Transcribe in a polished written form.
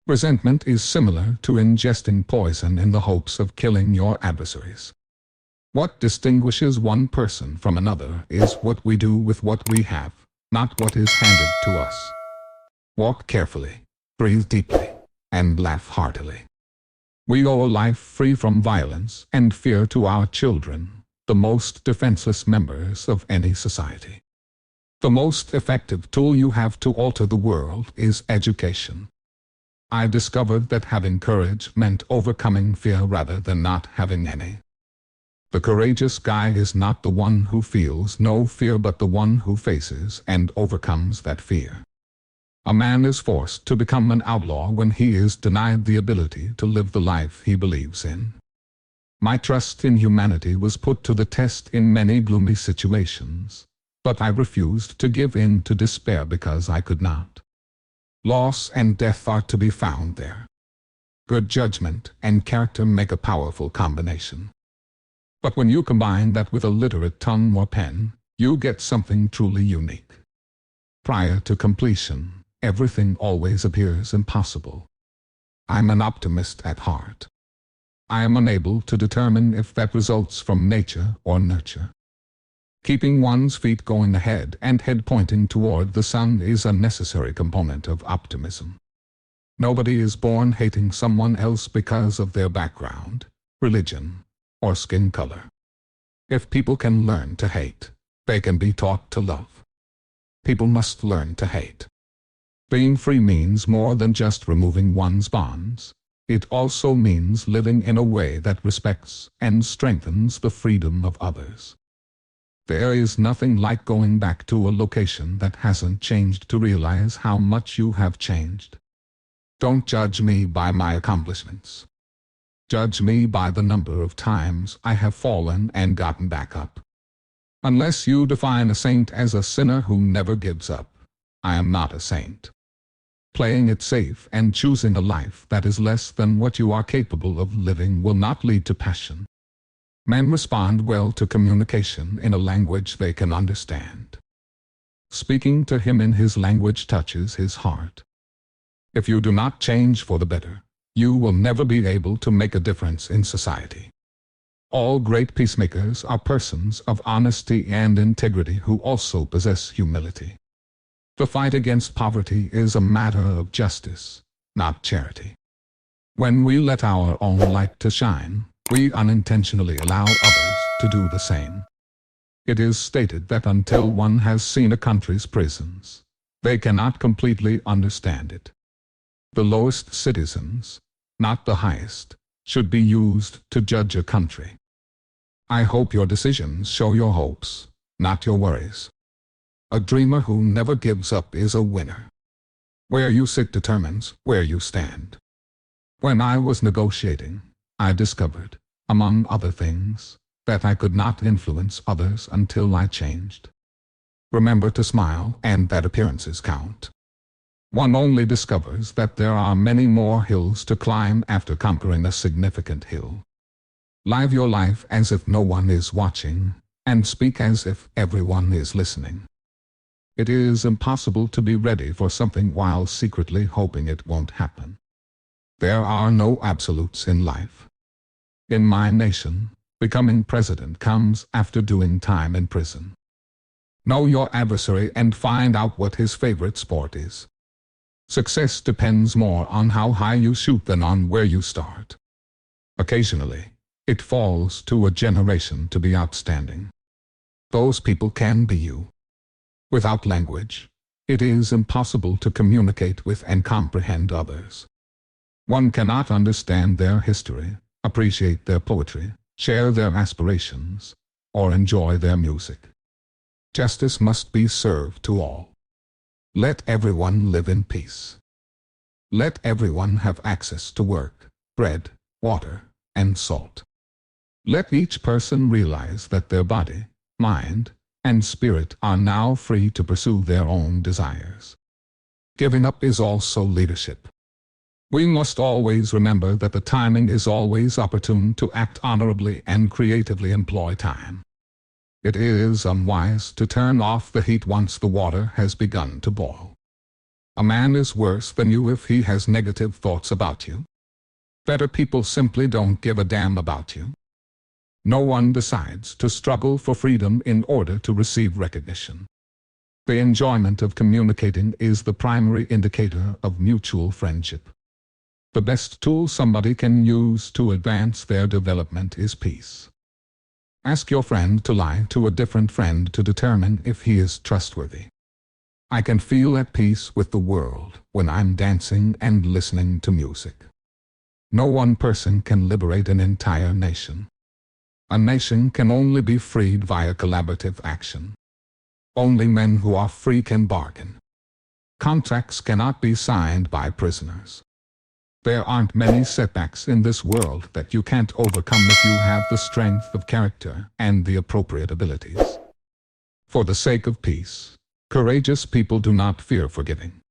Resentment is similar to ingesting poison in the hopes of killing your adversaries. What distinguishes one person from another is what we do with what we have, not what is handed to us. Walk carefully, breathe deeply, and laugh heartily. We owe a life free from violence and fear to our children, the most defenseless members of any society. The most effective tool you have to alter the world is education. I discovered that having courage meant overcoming fear rather than not having any. The courageous guy is not the one who feels no fear but the one who faces and overcomes that fear. A man is forced to become an outlaw when he is denied the ability to live the life he believes in. My trust in humanity was put to the test in many gloomy situations, but I refused to give in to despair because I could not. Loss and death are to be found there. Good judgment and character make a powerful combination. But when you combine that with a literate tongue or pen, you get something truly unique. Prior to completion, everything always appears impossible. I'm an optimist at heart. I am unable to determine if that results from nature or nurture. Keeping one's feet going ahead and head pointing toward the sun is a necessary component of optimism. Nobody is born hating someone else because of their background, religion, or skin color. If people can learn to hate, they can be taught to love. People must learn to hate. Being free means more than just removing one's bonds. It also means living in a way that respects and strengthens the freedom of others. There is nothing like going back to a location that hasn't changed to realize how much you have changed. Don't judge me by my accomplishments. Judge me by the number of times I have fallen and gotten back up. Unless you define a saint as a sinner who never gives up, I am not a saint. Playing it safe and choosing a life that is less than what you are capable of living will not lead to passion. Men respond well to communication in a language they can understand. Speaking to him in his language touches his heart. If you do not change for the better, you will never be able to make a difference in society. All great peacemakers are persons of honesty and integrity who also possess humility. The fight against poverty is a matter of justice, not charity. When we let our own light to shine, we unintentionally allow others to do the same. It is stated that until one has seen a country's prisons, they cannot completely understand it. The lowest citizens, not the highest, should be used to judge a country. I hope your decisions show your hopes, not your worries. A dreamer who never gives up is a winner. Where you sit determines where you stand. When I was negotiating, I discovered, among other things, that I could not influence others until I changed. Remember to smile and that appearances count. One only discovers that there are many more hills to climb after conquering a significant hill. Live your life as if no one is watching, and speak as if everyone is listening. It is impossible to be ready for something while secretly hoping it won't happen. There are no absolutes in life. In my nation, becoming president comes after doing time in prison. Know your adversary and find out what his favorite sport is. Success depends more on how high you shoot than on where you start. Occasionally, it falls to a generation to be outstanding. Those people can be you. Without language, it is impossible to communicate with and comprehend others. One cannot understand their history, appreciate their poetry, share their aspirations, or enjoy their music. Justice must be served to all. Let everyone live in peace. Let everyone have access to work, bread, water, and salt. Let each person realize that their body, mind, and spirit are now free to pursue their own desires. Giving up is also leadership. We must always remember that the timing is always opportune to act honorably and creatively employ time. It is unwise to turn off the heat once the water has begun to boil. A man is worse than you if he has negative thoughts about you. Better people simply don't give a damn about you. No one decides to struggle for freedom in order to receive recognition. The enjoyment of communicating is the primary indicator of mutual friendship. The best tool somebody can use to advance their development is peace. Ask your friend to lie to a different friend to determine if he is trustworthy. I can feel at peace with the world when I'm dancing and listening to music. No one person can liberate an entire nation. A nation can only be freed via collaborative action. Only men who are free can bargain. Contracts cannot be signed by prisoners. There aren't many setbacks in this world that you can't overcome if you have the strength of character and the appropriate abilities. For the sake of peace, courageous people do not fear forgiving.